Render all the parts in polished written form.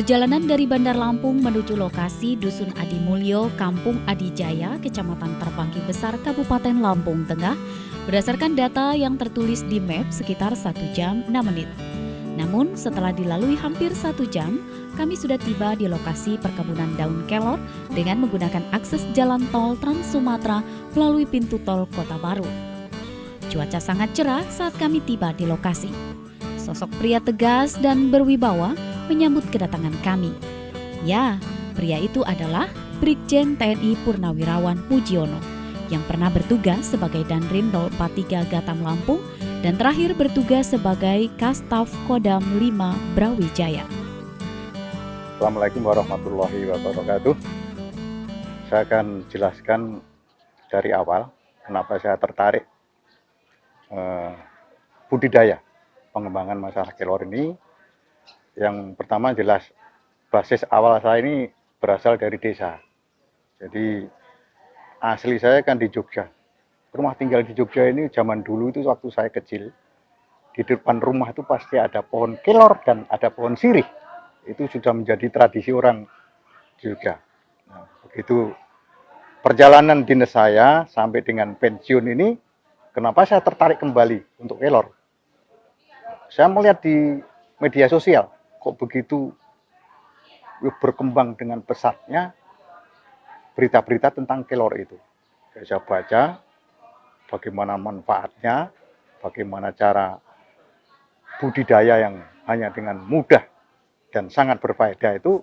Perjalanan dari Bandar Lampung menuju lokasi Dusun Adimulyo, Kampung Adijaya, Kecamatan Terpanggi Besar, Kabupaten Lampung Tengah, berdasarkan data yang tertulis di map sekitar 1 jam 6 menit. Namun setelah dilalui hampir 1 jam, kami sudah tiba di lokasi perkebunan daun kelor dengan menggunakan akses jalan tol Trans Sumatera melalui pintu tol Kota Baru. Cuaca sangat cerah saat kami tiba di lokasi. Sosok pria tegas dan berwibawa menyambut kedatangan kami. Ya, pria itu adalah Brigjen TNI Purnawirawan Mujiono yang pernah bertugas sebagai Danrim 043 Gatam Lampung dan terakhir bertugas sebagai Kastaf Kodam 5 Brawijaya. Assalamualaikum warahmatullahi wabarakatuh. Saya akan jelaskan dari awal kenapa saya tertarik budidaya pengembangan masalah kelor ini. Yang pertama jelas basis awal saya ini berasal dari desa. Jadi asli saya kan di Jogja. Rumah tinggal di Jogja ini zaman dulu itu waktu saya kecil, di depan rumah itu pasti ada pohon kelor dan ada pohon sirih. Itu sudah menjadi tradisi orang Jogja. Nah, begitu perjalanan dinas saya sampai dengan pensiun ini, kenapa saya tertarik kembali untuk kelor? Saya melihat di media sosial, kok begitu berkembang dengan pesatnya berita-berita tentang kelor itu. Saya baca bagaimana manfaatnya, bagaimana cara budidaya yang hanya dengan mudah dan sangat berfaedah itu.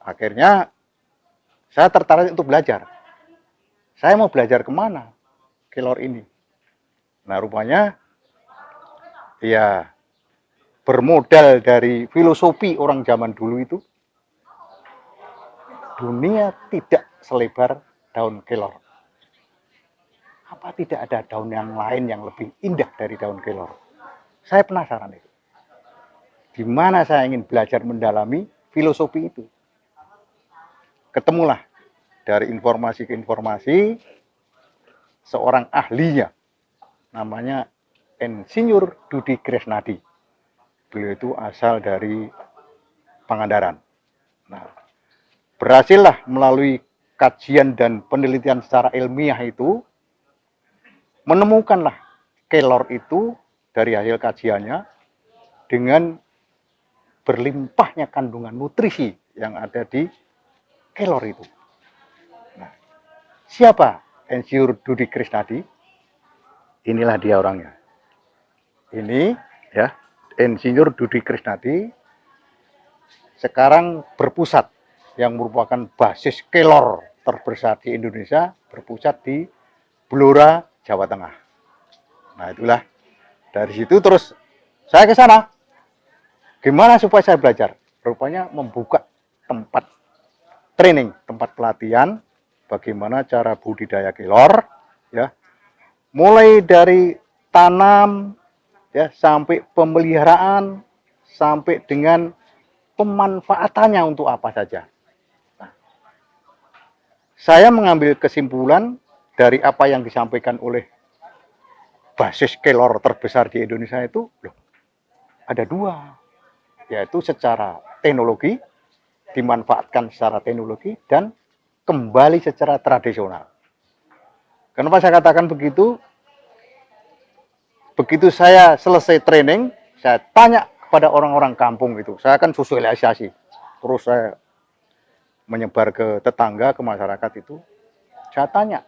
Akhirnya saya tertarik untuk belajar. Saya mau belajar kemana kelor ini. Nah rupanya ya bermodal dari filosofi orang zaman dulu itu, dunia tidak selebar daun kelor. Apa tidak ada daun yang lain yang lebih indah dari daun kelor? Saya penasaran itu. Di mana saya ingin belajar mendalami filosofi itu. Ketemulah dari informasi ke informasi seorang ahlinya, namanya Insinyur Dudi Krisnadi. Beliau itu asal dari Pangandaran. Nah, berhasillah melalui kajian dan penelitian secara ilmiah itu, menemukanlah kelor itu dari hasil kajiannya dengan berlimpahnya kandungan nutrisi yang ada di kelor itu. Nah, siapa Insinyur Dudi Krisnadi? Inilah dia orangnya. Ini ya, Insinyur Dudi Krisnadi sekarang berpusat yang merupakan basis kelor terbesar di Indonesia, berpusat di Blora, Jawa Tengah. Nah itulah, dari situ terus saya ke sana. Gimana supaya saya belajar? Rupanya membuka tempat training, tempat pelatihan bagaimana cara budidaya kelor, ya. Mulai dari tanam ya sampai pemeliharaan sampai dengan pemanfaatannya untuk apa saja. Nah, saya mengambil kesimpulan dari apa yang disampaikan oleh basis kelor terbesar di Indonesia itu, loh, ada dua, yaitu secara teknologi, dimanfaatkan secara teknologi, dan kembali secara tradisional. Kenapa saya katakan begitu? Begitu saya selesai training, saya tanya kepada orang-orang kampung itu. Saya akan sosialisasi. Terus saya menyebar ke tetangga, ke masyarakat itu. Saya tanya,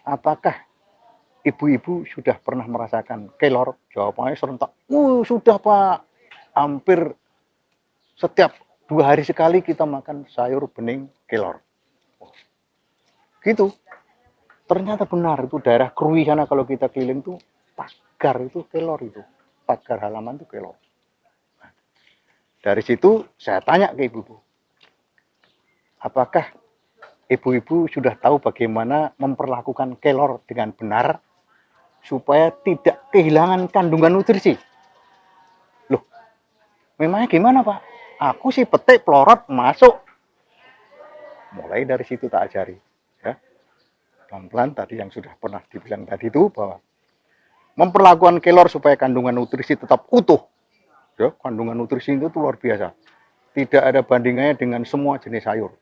apakah ibu-ibu sudah pernah merasakan kelor? Jawabannya serentak, sudah Pak. Hampir setiap 2 hari sekali kita makan sayur bening kelor. Gitu. Ternyata benar, itu daerah Krui sana kalau kita keliling tuh pagar itu kelor itu. Pagar halaman itu kelor. Nah, dari situ saya tanya ke ibu-ibu, apakah ibu-ibu sudah tahu bagaimana memperlakukan kelor dengan benar supaya tidak kehilangan kandungan nutrisi? Loh, memangnya gimana Pak? Aku sih petik pelorot masuk. Mulai dari situ tak ajari. Ya. Pelan-pelan tadi yang sudah pernah dibilang tadi itu bahwa memperlakukan kelor supaya kandungan nutrisi tetap utuh. Ya, kandungan nutrisi itu luar biasa. tidak ada bandingannya dengan semua jenis sayur.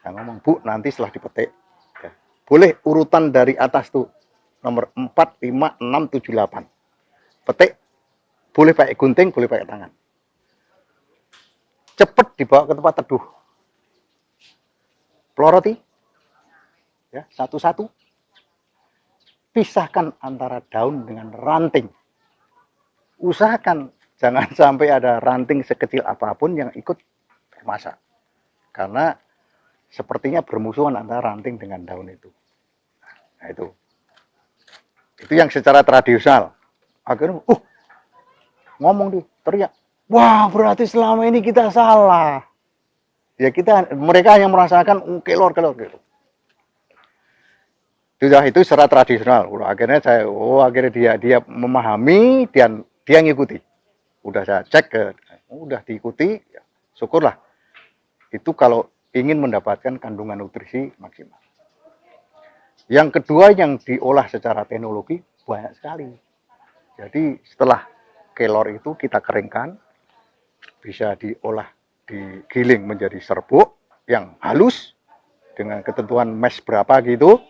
Saya ngomong, Bu, nanti setelah dipetik, ya, boleh urutan dari atas tuh, nomor 4, 5, 6, 7, 8. Petik, boleh pakai gunting, boleh pakai tangan. Cepat dibawa ke tempat teduh. Peloroti, ya, satu-satu. Pisahkan antara daun dengan ranting. Usahakan jangan sampai ada ranting sekecil apapun yang ikut masak. Karena sepertinya bermusuhan antara ranting dengan daun itu. Nah, itu yang secara tradisional. Akhirnya, ngomong tuh, teriak. Wah, berarti selama ini kita salah. Ya mereka hanya merasakan kelor gitu. Sudah itu secara tradisional. Akhirnya akhirnya dia memahami dan dia ngikuti. Udah saya cek udah diikuti, ya, syukurlah. Itu kalau ingin mendapatkan kandungan nutrisi maksimal. Yang kedua yang diolah secara teknologi banyak sekali. Jadi setelah kelor itu kita keringkan, bisa diolah, digiling menjadi serbuk yang halus dengan ketentuan mesh berapa gitu.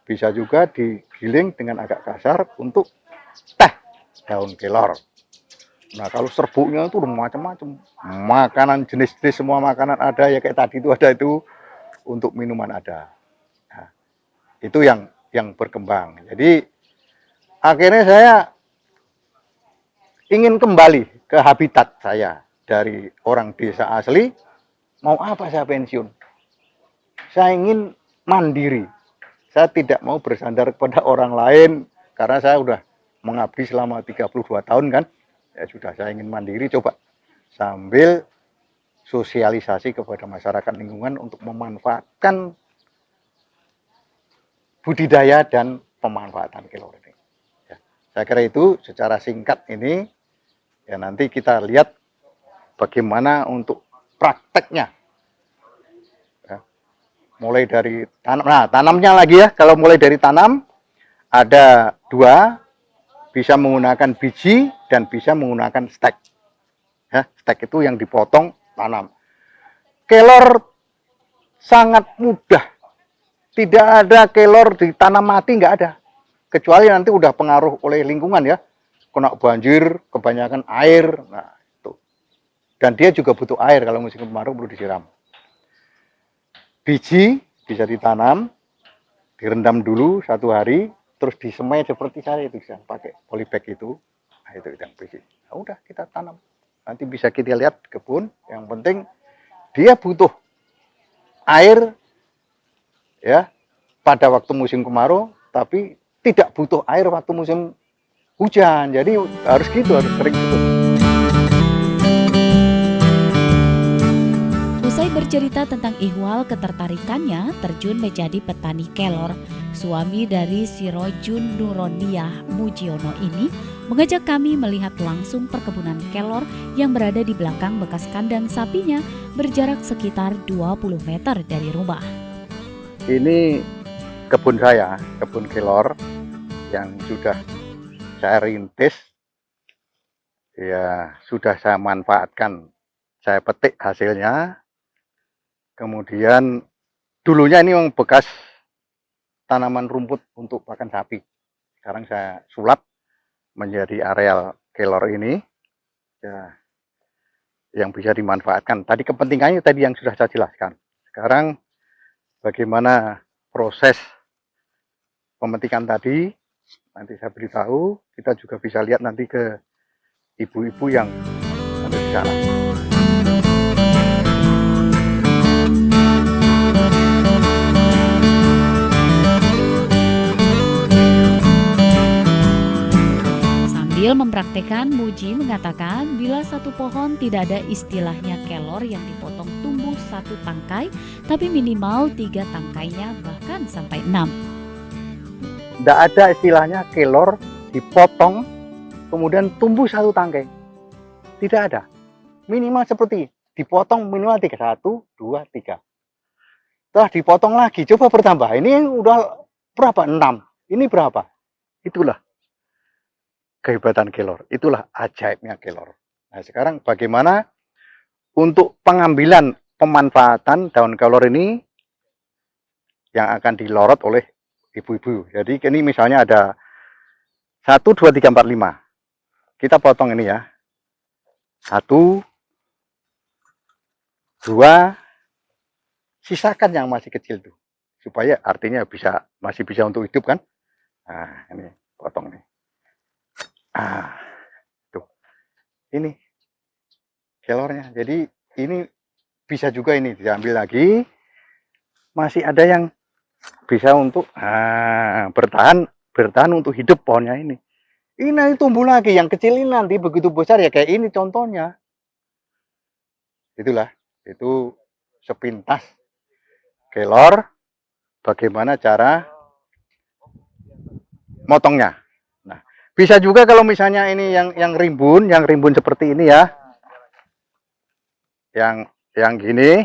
Bisa juga digiling dengan agak kasar untuk teh daun kelor. Nah, kalau serbuknya itu macam-macam. Makanan jenis-jenis semua makanan ada, ya kayak tadi itu ada itu, untuk minuman ada. Nah, itu yang berkembang. Jadi akhirnya saya ingin kembali ke habitat saya dari orang desa asli. Mau apa saya pensiun? Saya ingin mandiri. Saya tidak mau bersandar kepada orang lain karena saya sudah mengabdi selama 32 tahun kan. Ya sudah, saya ingin mandiri, coba sambil sosialisasi kepada masyarakat lingkungan untuk memanfaatkan budidaya dan pemanfaatan kelor ini. Ya, saya kira itu secara singkat ini. Ya, nanti kita lihat bagaimana untuk prakteknya. Ya, mulai dari tanam. Nah, tanamnya lagi ya. Kalau mulai dari tanam ada 2, bisa menggunakan biji dan bisa menggunakan stek. Ya, stek itu yang dipotong tanam. Kelor sangat mudah. Tidak ada kelor ditanam mati, nggak ada. Kecuali nanti udah pengaruh oleh lingkungan ya. Kena banjir, kebanyakan air. Nah, itu. Dan dia juga butuh air, kalau musim kemarau perlu disiram. Biji bisa ditanam, direndam dulu 1 hari, terus disemai seperti saya itu, bisa pakai polybag itu. Nah, itu yang biji. Nah, udah kita tanam. Nanti bisa kita lihat kebun. Yang penting dia butuh air ya pada waktu musim kemarau, tapi tidak butuh air waktu musim hujan. Jadi harus gitu, harus kering gitu. Usai bercerita tentang ihwal ketertarikannya terjun menjadi petani kelor, suami dari Sirojun Nuroniah Mujiono ini mengajak kami melihat langsung perkebunan kelor yang berada di belakang bekas kandang sapinya berjarak sekitar 20 meter dari rumah. Ini kebun saya, kebun kelor yang sudah saya rintis, ya sudah saya manfaatkan, saya petik hasilnya. Kemudian dulunya ini memang bekas tanaman rumput untuk pakan sapi. Sekarang saya sulap menjadi areal kelor ini ya, yang bisa dimanfaatkan. Tadi kepentingannya tadi yang sudah saya jelaskan. Sekarang bagaimana proses pemetikan tadi, nanti saya beritahu. Kita juga bisa lihat nanti ke ibu-ibu yang ada di sana. Sambil mempraktekkan, Muji mengatakan bila satu pohon tidak ada istilahnya kelor yang dipotong tumbuh 1 tangkai, tapi minimal 3 tangkainya, bahkan sampai 6. Tidak ada istilahnya kelor dipotong kemudian tumbuh 1 tangkai. Tidak ada. Minimal seperti dipotong minimal 3, 1, 2, 3. Setelah dipotong lagi, coba bertambah. Ini udah berapa? 6. Ini berapa? Itulah kehebatan kelor. Itulah ajaibnya kelor. Nah, sekarang bagaimana untuk pengambilan pemanfaatan daun kelor ini yang akan dilorot oleh ibu-ibu. Jadi ini misalnya ada 1, 2, 3, 4, 5. Kita potong ini ya. 1, 2, sisakan yang masih kecil tuh. Supaya artinya masih bisa untuk hidup kan. Nah, ini potong nih. Tuh. Ini kelornya. Jadi ini bisa juga ini diambil lagi. Masih ada yang bisa untuk bertahan untuk hidup pohonnya ini. Ini nanti tumbuh lagi, yang kecil ini nanti begitu besar ya kayak ini contohnya. Itulah, itu sepintas kelor, bagaimana cara motongnya. Nah, bisa juga kalau misalnya ini yang rimbun seperti ini ya, yang gini,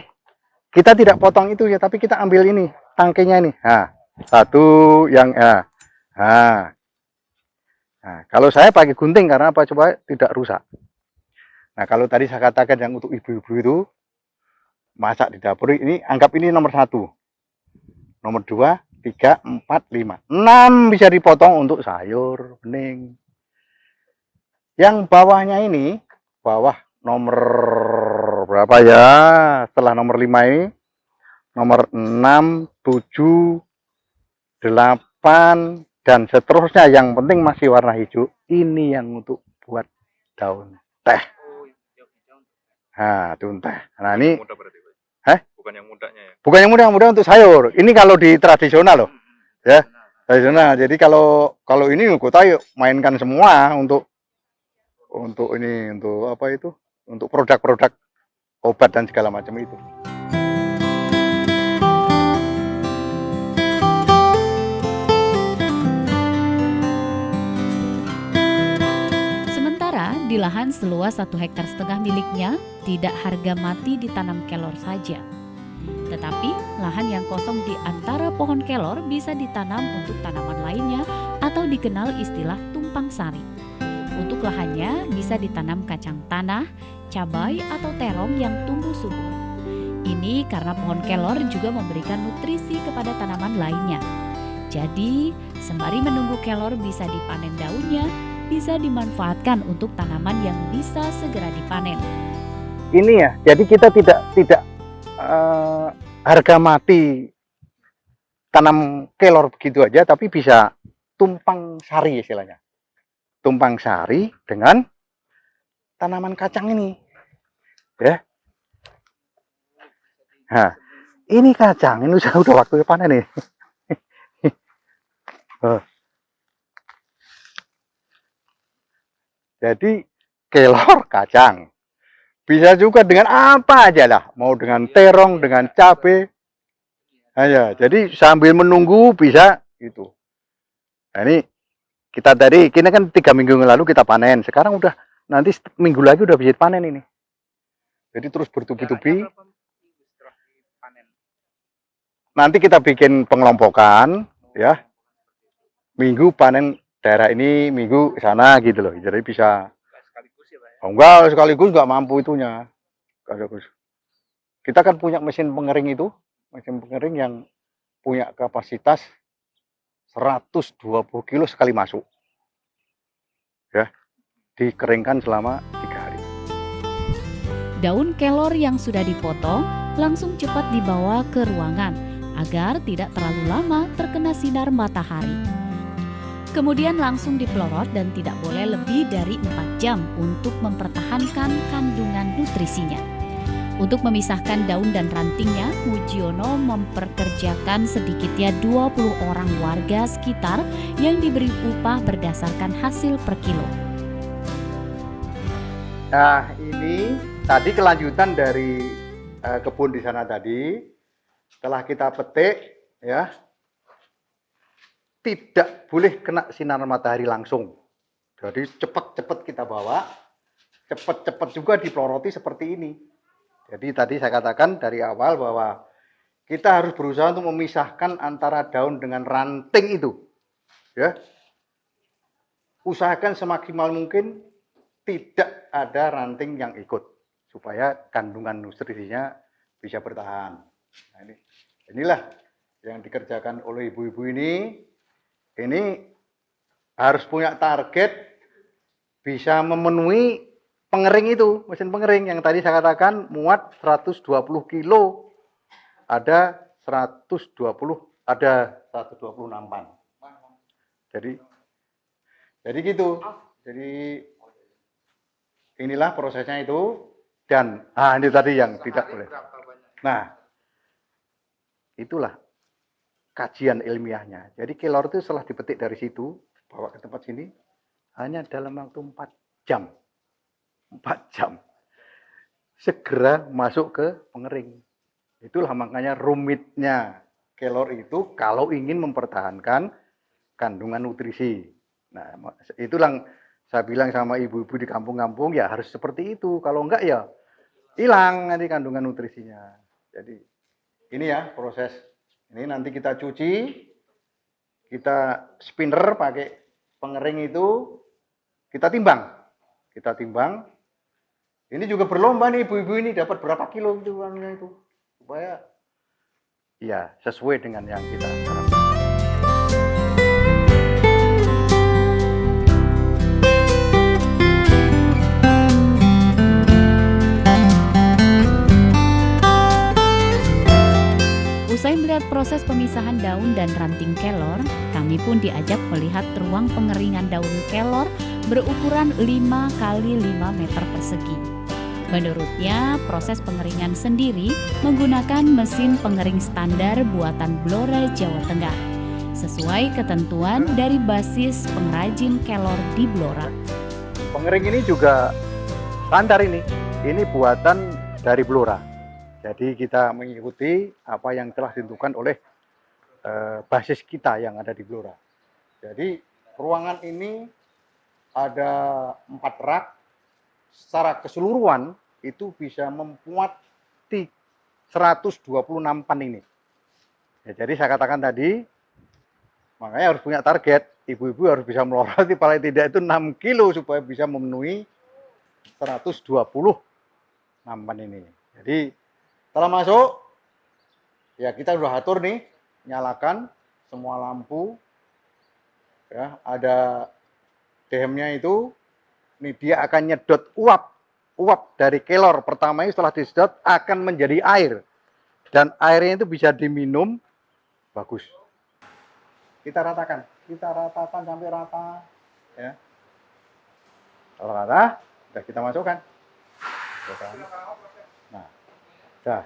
kita tidak potong itu ya, tapi kita ambil ini tangkainya ini. Nah, satu yang Nah, kalau saya pakai gunting karena apa? Coba tidak rusak. Nah, kalau tadi saya katakan yang untuk ibu-ibu itu masak di dapur ini, anggap ini nomor 1, nomor 2, 3, 4, 5, 6 bisa dipotong untuk sayur bening. Yang bawahnya ini, bawah nomor berapa ya? Setelah nomor 5 ini, nomor 6, 7, 8, dan seterusnya, yang penting masih warna hijau. Ini yang untuk buat daun teh. Nah, daun teh. Nah, ini bukan yang mudanya ya? Bukan yang muda untuk sayur. Ini kalau di tradisional loh. Ya, tradisional. Jadi kalau ini kita mainkan semua untuk ini, untuk apa itu? Untuk produk-produk obat dan segala macam itu. Di lahan seluas 1,5 hektar miliknya, tidak harga mati ditanam kelor saja. Tetapi lahan yang kosong di antara pohon kelor bisa ditanam untuk tanaman lainnya atau dikenal istilah tumpang sari. Untuk lahannya bisa ditanam kacang tanah, cabai atau terong yang tumbuh subur. Ini karena pohon kelor juga memberikan nutrisi kepada tanaman lainnya. Jadi, sembari menunggu kelor bisa dipanen daunnya, bisa dimanfaatkan untuk tanaman yang bisa segera dipanen. Ini ya, jadi kita tidak harga mati tanam kelor begitu aja, tapi bisa tumpang sari istilahnya. Tumpang sari dengan tanaman kacang ini, ya. Nah, ini kacang, ini udah waktunya panen nih. Jadi kelor kacang. Bisa juga dengan apa aja lah. Mau dengan terong, dengan cabai. Nah, ya, jadi sambil menunggu bisa itu. Nah, ini kita kan 3 minggu lalu kita panen. Sekarang udah nanti minggu lagi udah bisa panen ini. Jadi terus bertubi-tubi. Nanti kita bikin pengelompokan, ya. Minggu panen daerah ini, minggu sana gitu loh. Jadi bisa. Oh, enggak, sekaligus nggak mampu itunya. Kita kan punya mesin pengering itu, mesin pengering yang punya kapasitas 120 kilo sekali masuk. Ya, dikeringkan selama 3 hari. Daun kelor yang sudah dipotong langsung cepat dibawa ke ruangan agar tidak terlalu lama terkena sinar matahari. Kemudian langsung dipelorot dan tidak boleh lebih dari 4 jam untuk mempertahankan kandungan nutrisinya. Untuk memisahkan daun dan rantingnya, Mujiono memperkerjakan sedikitnya 20 orang warga sekitar yang diberi upah berdasarkan hasil per kilo. Nah, ini tadi kelanjutan dari kebun di sana tadi. Setelah kita petik, ya, tidak boleh kena sinar matahari langsung. Jadi cepat-cepat kita bawa, cepat-cepat juga dipeloroti seperti ini. Jadi tadi saya katakan dari awal bahwa kita harus berusaha untuk memisahkan antara daun dengan ranting itu. Ya. Usahakan semaksimal mungkin tidak ada ranting yang ikut supaya kandungan nutrisinya bisa bertahan. Nah, inilah yang dikerjakan oleh ibu-ibu ini. Ini harus punya target bisa memenuhi pengering itu, mesin pengering yang tadi saya katakan muat 120 kilo. Ada 120, ada 120 nampan. Jadi gitu. Jadi inilah prosesnya itu, dan ini tadi yang tidak boleh. Nah, itulah kajian ilmiahnya. Jadi kelor itu setelah dipetik dari situ, bawa ke tempat sini, hanya dalam waktu 4 jam. 4 jam. Segera masuk ke pengering. Itulah makanya rumitnya kelor itu kalau ingin mempertahankan kandungan nutrisi. Nah, itulah saya bilang sama ibu-ibu di kampung-kampung, ya harus seperti itu. Kalau enggak ya hilang nanti kandungan nutrisinya. Jadi ini ya proses. Ini nanti kita cuci, kita spinner pakai pengering itu, kita timbang. Kita timbang. Ini juga berlomba nih ibu-ibu ini dapat berapa kilo itu uangnya itu. Supaya ya sesuai dengan yang kita harapkan. Usai melihat proses pemisahan daun dan ranting kelor, kami pun diajak melihat ruang pengeringan daun kelor berukuran 5 x 5 meter persegi. Menurutnya, proses pengeringan sendiri menggunakan mesin pengering standar buatan Blora Jawa Tengah, sesuai ketentuan dari basis pengrajin kelor di Blora. Pengering ini juga standar ini buatan dari Blora. Jadi kita mengikuti apa yang telah ditentukan oleh basis kita yang ada di Blora. Jadi ruangan ini ada 4 rak, secara keseluruhan itu bisa memuat 120 nampan ini. Ya, jadi saya katakan tadi, makanya harus punya target. Ibu-ibu harus bisa meloroti paling tidak itu 6 kilo supaya bisa memenuhi 120 nampan ini. Jadi setelah masuk, ya kita sudah atur nih, nyalakan semua lampu, ya ada DM-nya itu, nih dia akan nyedot uap dari kelor pertama ini setelah disedot akan menjadi air, dan airnya itu bisa diminum, bagus. Kita ratakan sampai rata, ya. Kalau rata, sudah kita masukkan. Nah. Nah,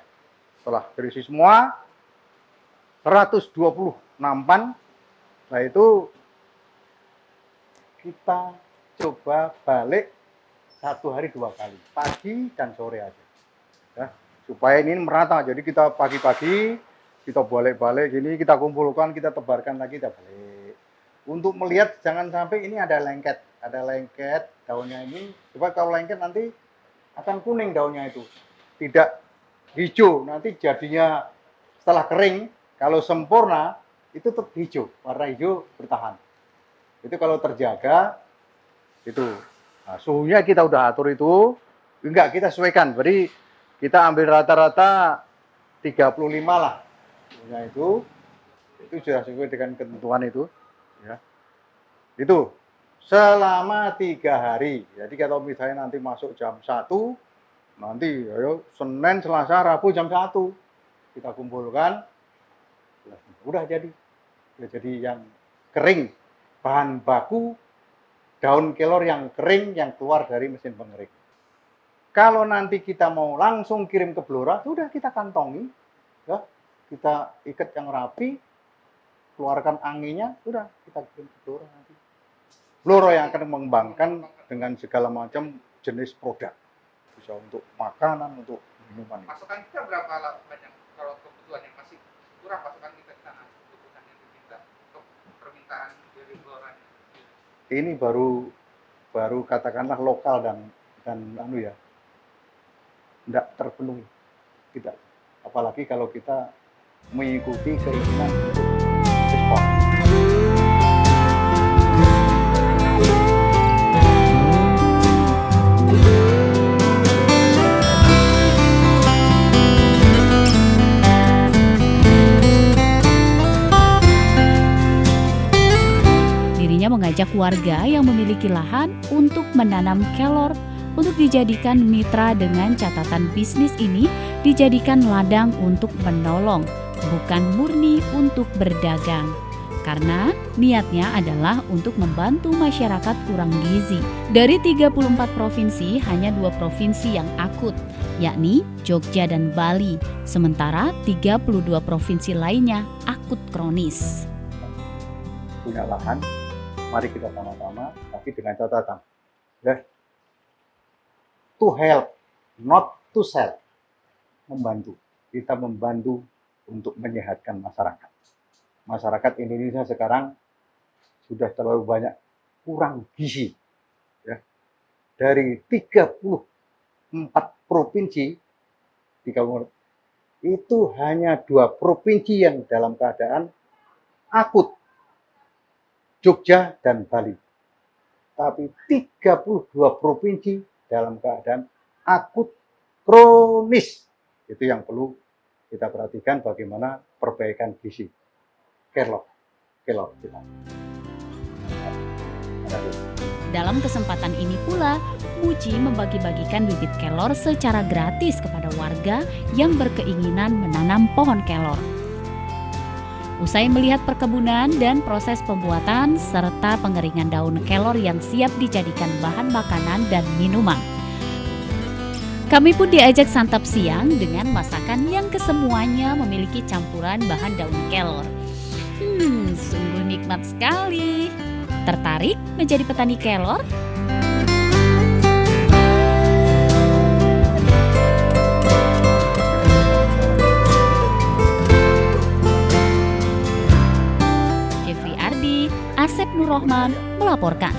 setelah terisi semua 120 nampan, nah itu kita coba balik 1 hari 2 kali, pagi dan sore aja, ya, supaya ini merata. Jadi kita pagi-pagi kita balik-balik gini, kita kumpulkan, kita tebarkan lagi, kita balik untuk melihat jangan sampai ini ada lengket daunnya ini. Coba kalau lengket nanti akan kuning daunnya itu, tidak hijau, nanti jadinya setelah kering, kalau sempurna itu tetap hijau, warna hijau bertahan. Itu kalau terjaga itu. Nah, suhunya kita udah atur itu, enggak kita sesuaikan. Jadi kita ambil rata-rata 35 lah. Suhunya itu sudah sesuai dengan ketentuan itu, ya. Itu selama 3 hari. Jadi kalau misalnya nanti masuk jam 1, nanti ayo Senin, Selasa, Rabu jam 1 kita kumpulkan, udah jadi yang kering, bahan baku daun kelor yang kering yang keluar dari mesin pengering. Kalau nanti kita mau langsung kirim ke Blora, sudah kita kantongi, ya, kita ikat yang rapi, keluarkan anginnya, sudah kita kirim ke Blora nanti. Blora yang akan mengembangkan dengan segala macam jenis produk. Bisa untuk makanan, untuk minuman. Masukan kita berapa banyak kalau kebutuhan yang masih kurang, masukan kita di sana kebutuhan yang diminta untuk permintaan dari Blora? Ini baru katakanlah lokal dan ya tidak terpenuhi, tidak. Apalagi kalau kita mengikuti keinginan untuk ekspor. mengajak warga yang memiliki lahan untuk menanam kelor untuk dijadikan mitra dengan catatan bisnis ini dijadikan ladang untuk menolong, bukan murni untuk berdagang. Karena niatnya adalah untuk membantu masyarakat kurang gizi. Dari 34 provinsi, hanya 2 provinsi yang akut, yakni Jogja dan Bali. Sementara 32 provinsi lainnya akut kronis. Punya lahan, mari kita sama-sama, tapi dengan catatan. Ya, to help, not to sell. Membantu. Kita membantu untuk menyehatkan masyarakat. Masyarakat Indonesia sekarang sudah terlalu banyak kurang gizi. Ya. Dari 34 provinsi, itu hanya 2 provinsi yang dalam keadaan akut, Jogja dan Bali. Tapi 32 provinsi dalam keadaan akut kronis. Itu yang perlu kita perhatikan bagaimana perbaikan gizi. Kelor kita. Dalam kesempatan ini pula, Muji membagi-bagikan bibit kelor secara gratis kepada warga yang berkeinginan menanam pohon kelor. Usai melihat perkebunan dan proses pembuatan serta pengeringan daun kelor yang siap dijadikan bahan makanan dan minuman, kami pun diajak santap siang dengan masakan yang kesemuanya memiliki campuran bahan daun kelor. Sungguh nikmat sekali. Tertarik menjadi petani kelor? Jeffrey Ardi, Asep Nur Rahman melaporkan.